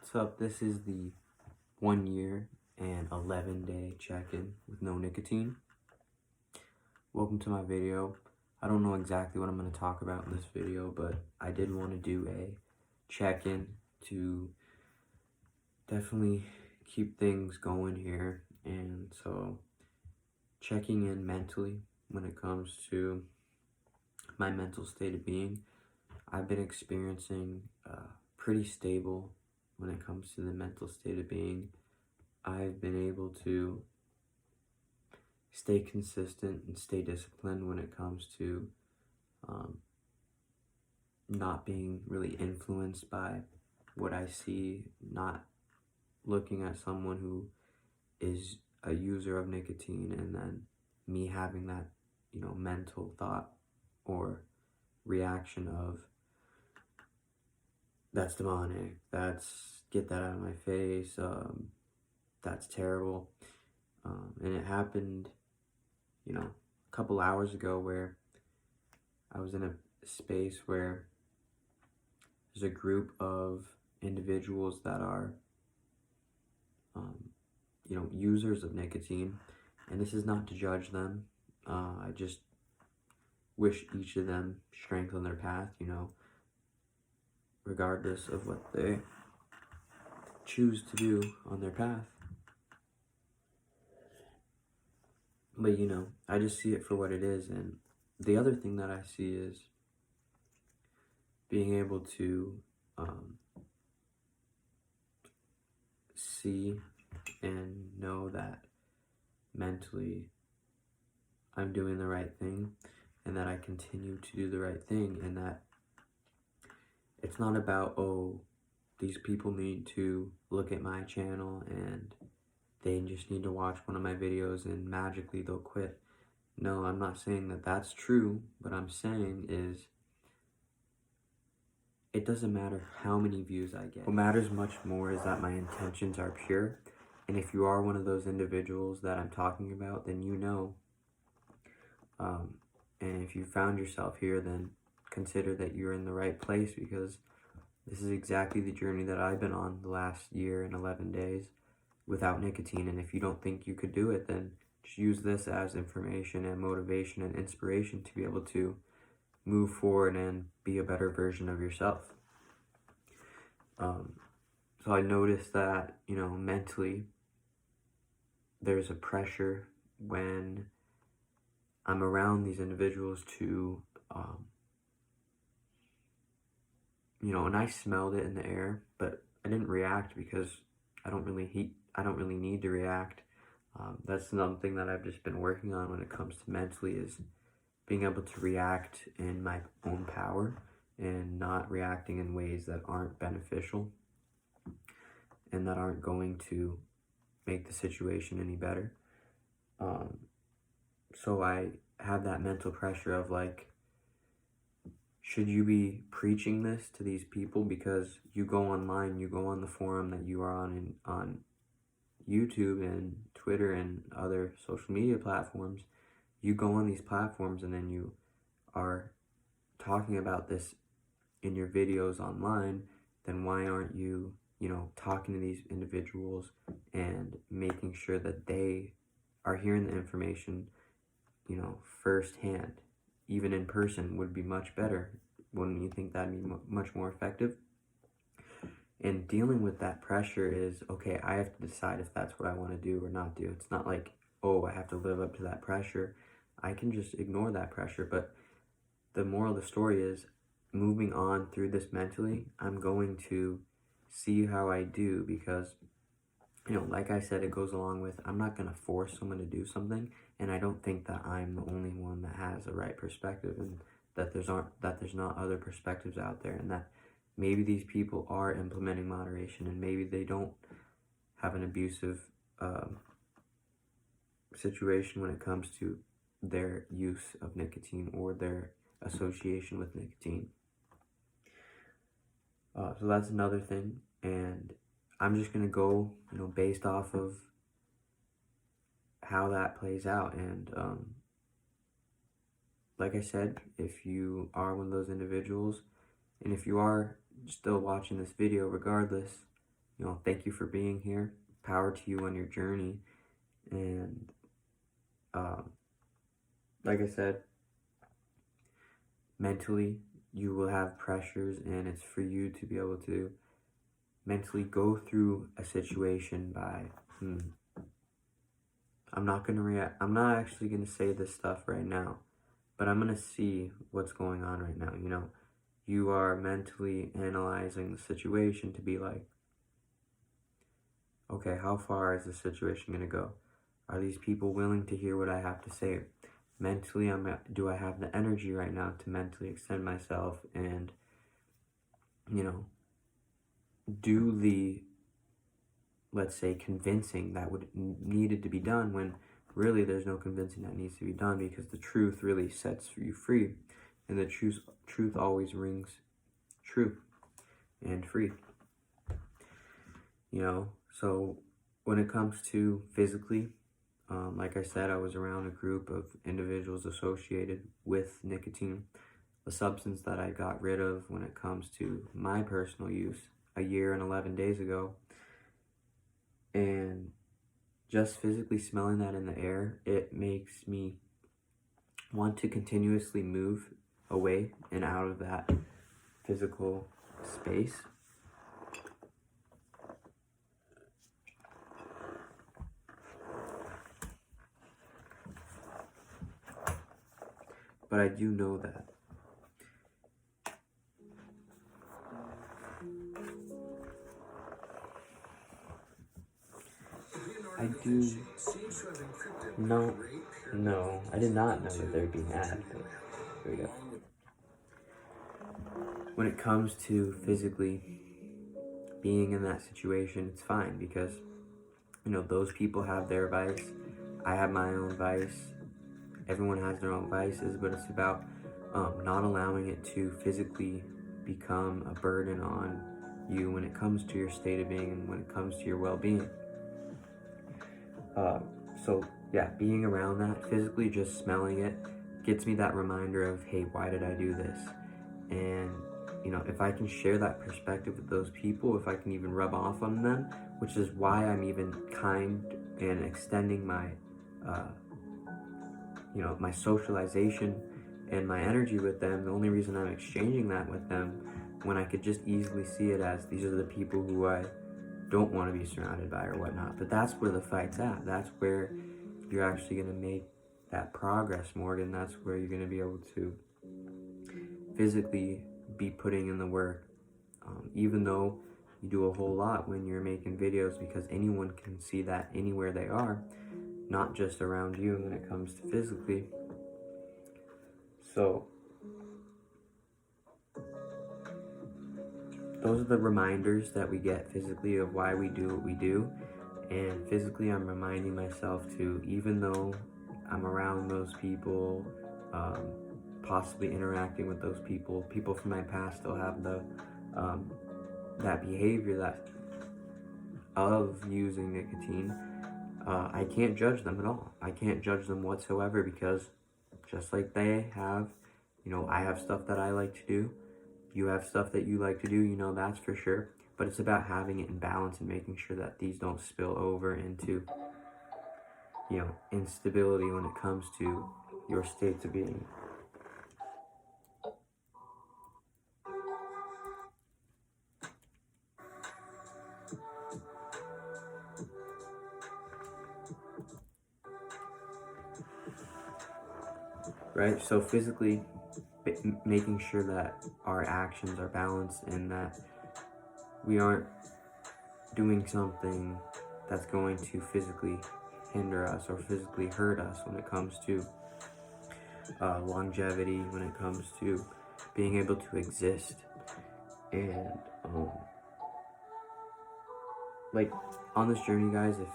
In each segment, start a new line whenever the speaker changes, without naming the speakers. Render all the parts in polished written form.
What's up? This is the 1 year and 11-day check-in with No Nicotine. Welcome to my video. I don't know exactly what I'm going to talk about in this video, but I did want to do a check-in to definitely keep things going here. And so checking in mentally when it comes to my mental state of being. I've been experiencing pretty stable when it comes to the mental state of being. I've been able to stay consistent and stay disciplined when it comes to not being really influenced by what I see, not looking at someone who is a user of nicotine and then me having that, mental thought or reaction of, that's demonic, get that out of my face, that's terrible. And it happened, a couple hours ago where I was in a space where there's a group of individuals that are, users of nicotine. And this is not to judge them. I just wish each of them strength on their path, regardless of what they choose to do on their path. But, I just see it for what it is. And the other thing that I see is being able to see and know that mentally I'm doing the right thing and that I continue to do the right thing, and that it's not about, oh, these people need to look at my channel and they just need to watch one of my videos and magically they'll quit. No, I'm not saying that that's true. What I'm saying is it doesn't matter how many views I get. What matters much more is that my intentions are pure. And if you are one of those individuals that I'm talking about, then you know. And if you found yourself here, then consider that you're in the right place, because this is exactly the journey that I've been on the last year and 11 days without nicotine. And if you don't think you could do it, then just use this as information and motivation and inspiration to be able to move forward and be a better version of yourself. So I noticed that, mentally, there's a pressure when I'm around these individuals to, and I smelled it in the air, but I didn't react because I don't really need to react. That's something that I've just been working on when it comes to mentally, is being able to react in my own power and not reacting in ways that aren't beneficial and that aren't going to make the situation any better. So I have that mental pressure of like, should you be preaching this to these people? Because you go online, you go on the forum that you are on YouTube and Twitter and other social media platforms. You go on these platforms and then you are talking about this in your videos online. Then why aren't you, talking to these individuals and making sure that they are hearing the information, firsthand? Even in person would be much better. Wouldn't you think that'd be much more effective? And dealing with that pressure is, okay, I have to decide if that's what I want to do or not do. It's not like, oh, I have to live up to that pressure. I can just ignore that pressure. But the moral of the story is, moving on through this mentally, I'm going to see how I do, because, like I said, it goes along with, I'm not going to force someone to do something. And I don't think that I'm the only one that has the right perspective, and that there's not other perspectives out there, and that maybe these people are implementing moderation, and maybe they don't have an abusive situation when it comes to their use of nicotine or their association with nicotine. So that's another thing, and I'm just gonna go, based off of how that plays out. And like I said, if you are one of those individuals, and if you are still watching this video regardless, thank you for being here. Power to you on your journey. And like I said, mentally, you will have pressures, and it's for you to be able to mentally go through a situation by, I'm not actually gonna say this stuff right now, but I'm gonna see what's going on right now. You are mentally analyzing the situation to be like, okay, how far is this situation gonna go? Are these people willing to hear what I have to say? Mentally, do I have the energy right now to mentally extend myself and, do the, let's say, convincing that needed to be done, when really there's no convincing that needs to be done, because the truth really sets you free, and the truth always rings true and free. So when it comes to physically, like I said, I was around a group of individuals associated with nicotine, the substance that I got rid of when it comes to my personal use a year and 11 days ago. And just physically smelling that in the air, it makes me want to continuously move away and out of that physical space. But I do know that No, I did not know that there'd be an ad, but here we go. When it comes to physically being in that situation, it's fine, because, those people have their vice. I have my own vice. Everyone has their own vices, but it's about not allowing it to physically become a burden on you when it comes to your state of being and when it comes to your well-being. So yeah, being around that, physically just smelling it, gets me that reminder of, hey, why did I do this? And, if I can share that perspective with those people, if I can even rub off on them, which is why I'm even kind and extending my, my socialization and my energy with them, the only reason I'm exchanging that with them, when I could just easily see it as, these are the people who I don't want to be surrounded by or whatnot. But that's where the fight's at. That's where you're actually going to make that progress, Morgan. That's where you're going to be able to physically be putting in the work, even though you do a whole lot when you're making videos, because anyone can see that anywhere they are, not just around you when it comes to physically. So those are the reminders that we get physically of why we do what we do. And physically, I'm reminding myself to, even though I'm around those people, possibly interacting with those people from my past still have the that behavior of using nicotine. I can't judge them at all. I can't judge them whatsoever, because just like they have, I have stuff that I like to do. You have stuff that you like to do, that's for sure. But it's about having it in balance and making sure that these don't spill over into, instability when it comes to your states of being. Right? So physically, making sure that our actions are balanced and that we aren't doing something that's going to physically hinder us or physically hurt us when it comes to longevity, when it comes to being able to exist. And like, on this journey, guys, if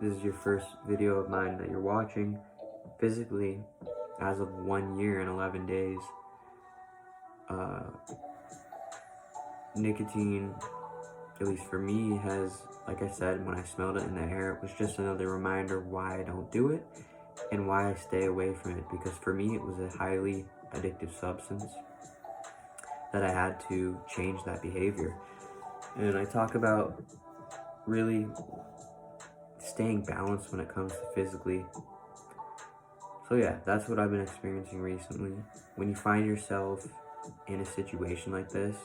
this is your first video of mine that you're watching, physically, as of 1 year and 11 days, nicotine, at least for me, has, like I said, when I smelled it in the air, it was just another reminder why I don't do it and why I stay away from it. Because for me, it was a highly addictive substance that I had to change that behavior. And I talk about really staying balanced when it comes to physically. So yeah, that's what I've been experiencing recently. When you find yourself in a situation like this,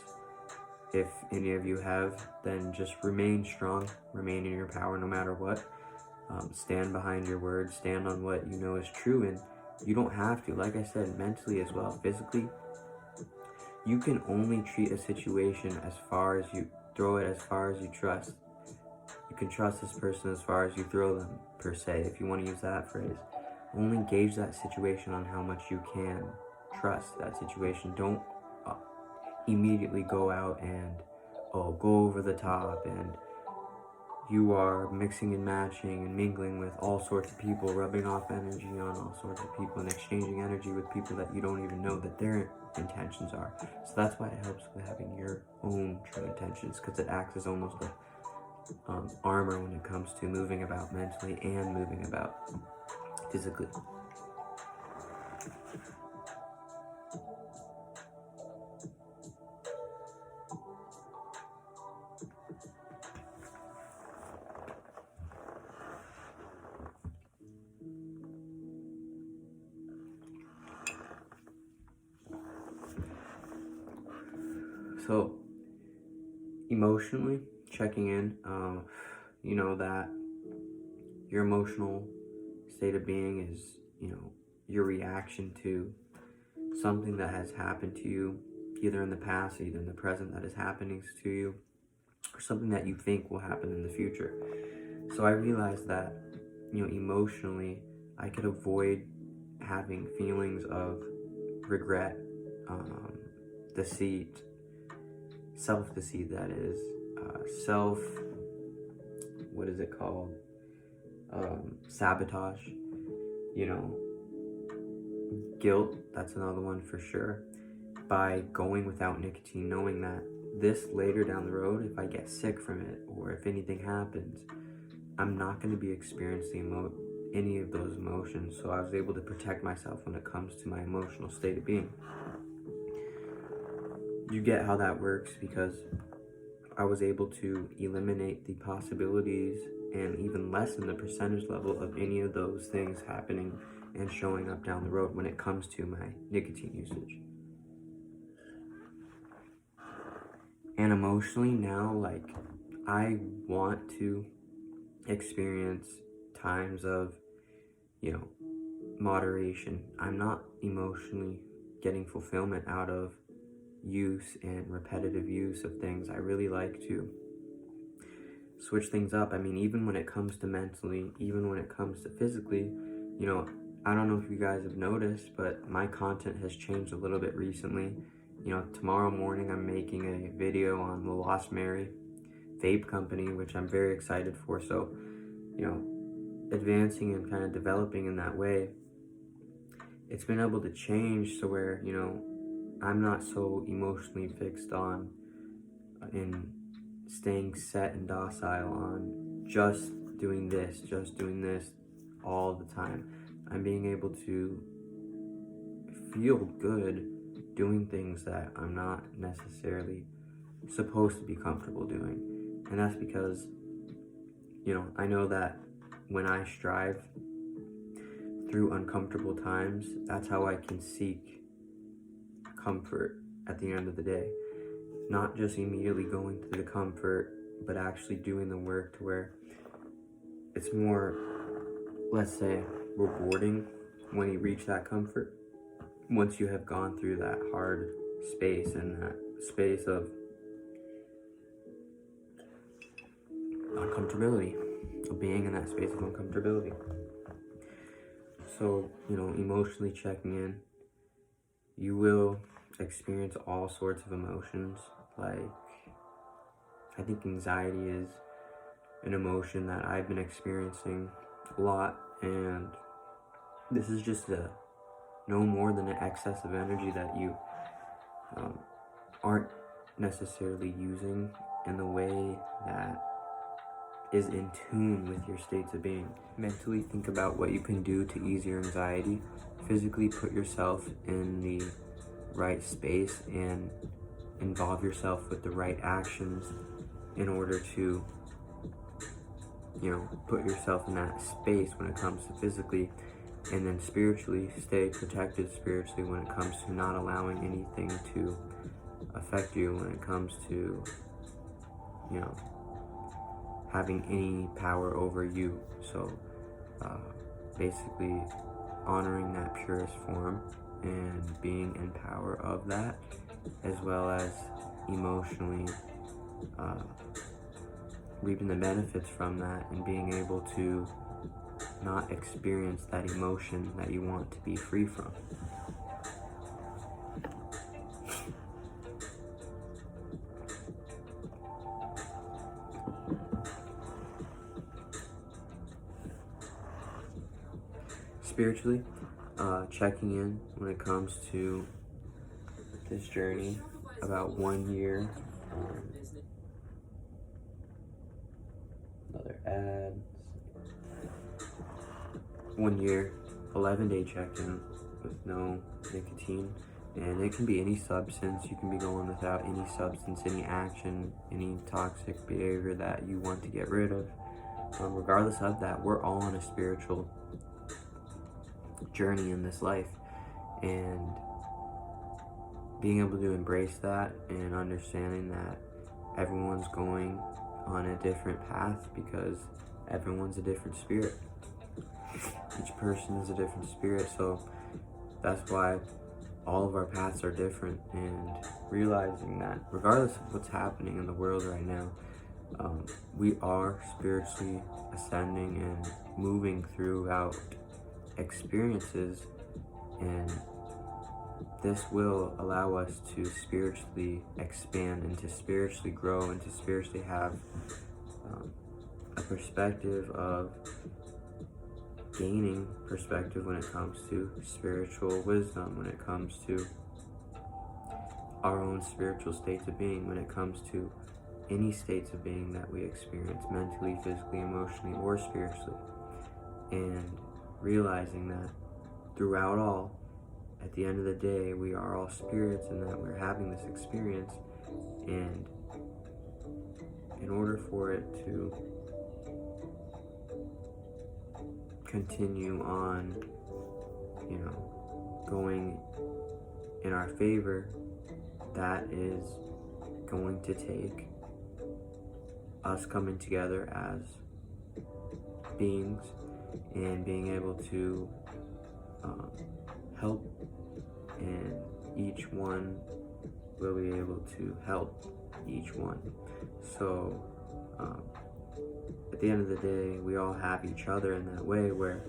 if any of you have, then just remain strong, remain in your power no matter what. Stand behind your words, stand on what you know is true, and you don't have to, like I said, mentally as well, physically. You can only treat a situation as far as you throw it, as far as you trust. You can trust this person as far as you throw them, per se, if you want to use that phrase. Only gauge that situation on how much you can trust that situation. Don't immediately go out and go over the top, and you are mixing and matching and mingling with all sorts of people, rubbing off energy on all sorts of people, and exchanging energy with people that you don't even know that their intentions are. So that's why it helps with having your own true intentions, because it acts as almost a armor when it comes to moving about mentally and moving about physically. So emotionally checking in, you know that your emotional state of being is, your reaction to something that has happened to you, either in the past, either in the present that is happening to you, or something that you think will happen in the future. So I realized that, emotionally, I could avoid having feelings of regret, deceit, self-deceit, that is, what is it called? Sabotage, guilt, that's another one for sure. By going without nicotine, knowing that this later down the road, if I get sick from it or if anything happens, I'm not going to be experiencing any of those emotions. So I was able to protect myself when it comes to my emotional state of being. You get how that works, because I was able to eliminate the possibilities and even lessen the percentage level of any of those things happening and showing up down the road when it comes to my nicotine usage. And emotionally now, like, I want to experience times of, moderation. I'm not emotionally getting fulfillment out of use and repetitive use of things. I really like to switch things up. I mean, even when it comes to mentally, even when it comes to physically, I don't know if you guys have noticed, but my content has changed a little bit recently. Tomorrow morning I'm making a video on the Lost Mary vape company, which I'm very excited for. So, advancing and kind of developing in that way, it's been able to change to where, I'm not so emotionally fixed on in staying set and docile on just doing this all the time. I'm being able to feel good doing things that I'm not necessarily supposed to be comfortable doing. And that's because, I know that when I strive through uncomfortable times, that's how I can seek comfort at the end of the day. Not just immediately going through the comfort, but actually doing the work to where it's more, let's say, rewarding when you reach that comfort. Once you have gone through that hard space and that space of uncomfortability, of being in that space of uncomfortability. So, emotionally checking in, you will experience all sorts of emotions. Like, I think anxiety is an emotion that I've been experiencing a lot, and this is just no more than an excess of energy that you aren't necessarily using in the way that is in tune with your states of being. Mentally think about what you can do to ease your anxiety. Physically put yourself in the right space and involve yourself with the right actions in order to put yourself in that space when it comes to physically, and then spiritually stay protected spiritually when it comes to not allowing anything to affect you, when it comes to having any power over you. So basically honoring that purest form and being in power of that, as well as emotionally reaping the benefits from that and being able to not experience that emotion that you want to be free from. Spiritually, checking in when it comes to this journey, about 1 year. Another ad. 1 year, 11-day check-in with no nicotine. And it can be any substance. You can be going without any substance, any action, any toxic behavior that you want to get rid of. Regardless of that, we're all on a spiritual journey in this life, and being able to embrace that and understanding that everyone's going on a different path, because everyone's a different spirit. Each person is a different spirit, so that's why all of our paths are different. And realizing that regardless of what's happening in the world right now, we are spiritually ascending and moving throughout experiences, and this will allow us to spiritually expand and to spiritually grow and to spiritually have a perspective of gaining perspective when it comes to spiritual wisdom, when it comes to our own spiritual states of being, when it comes to any states of being that we experience mentally, physically, emotionally, or spiritually. And realizing that throughout all, at the end of the day, we are all spirits, and that we're having this experience, and in order for it to continue on, going in our favor, that is going to take us coming together as beings and being able to help, and each one will be able to help each one. So at the end of the day, we all have each other in that way, where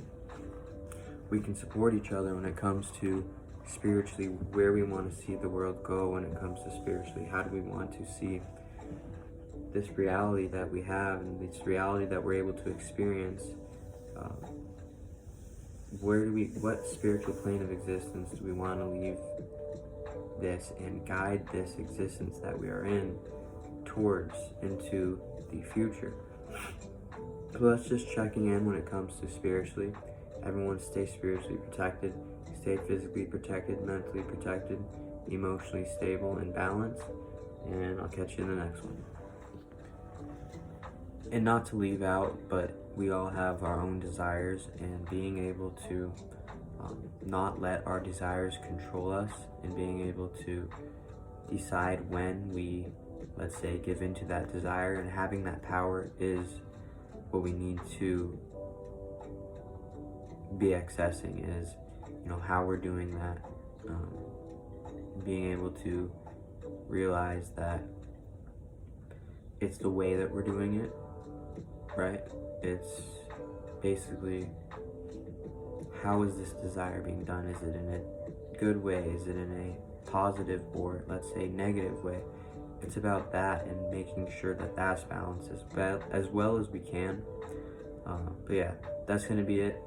we can support each other when it comes to spiritually where we want to see the world go. When it comes to spiritually, how do we want to see this reality that we have, and this reality that we're able to experience? What spiritual plane of existence do we want to leave this and guide this existence that we are in towards into the future? So that's just checking in when it comes to spiritually. Everyone stay spiritually protected, stay physically protected, mentally protected, emotionally stable and balanced, and I'll catch you in the next one. And not to leave out, but we all have our own desires, and being able to not let our desires control us, and being able to decide when we, let's say, give into that desire, and having that power is what we need to be accessing, is how we're doing that, being able to realize that it's the way that we're doing it, right? It's basically, how is this desire being done? Is it in a good way? Is it in a positive or, let's say, negative way? It's about that, and making sure that that's balanced as well as we can. But yeah, that's going to be it.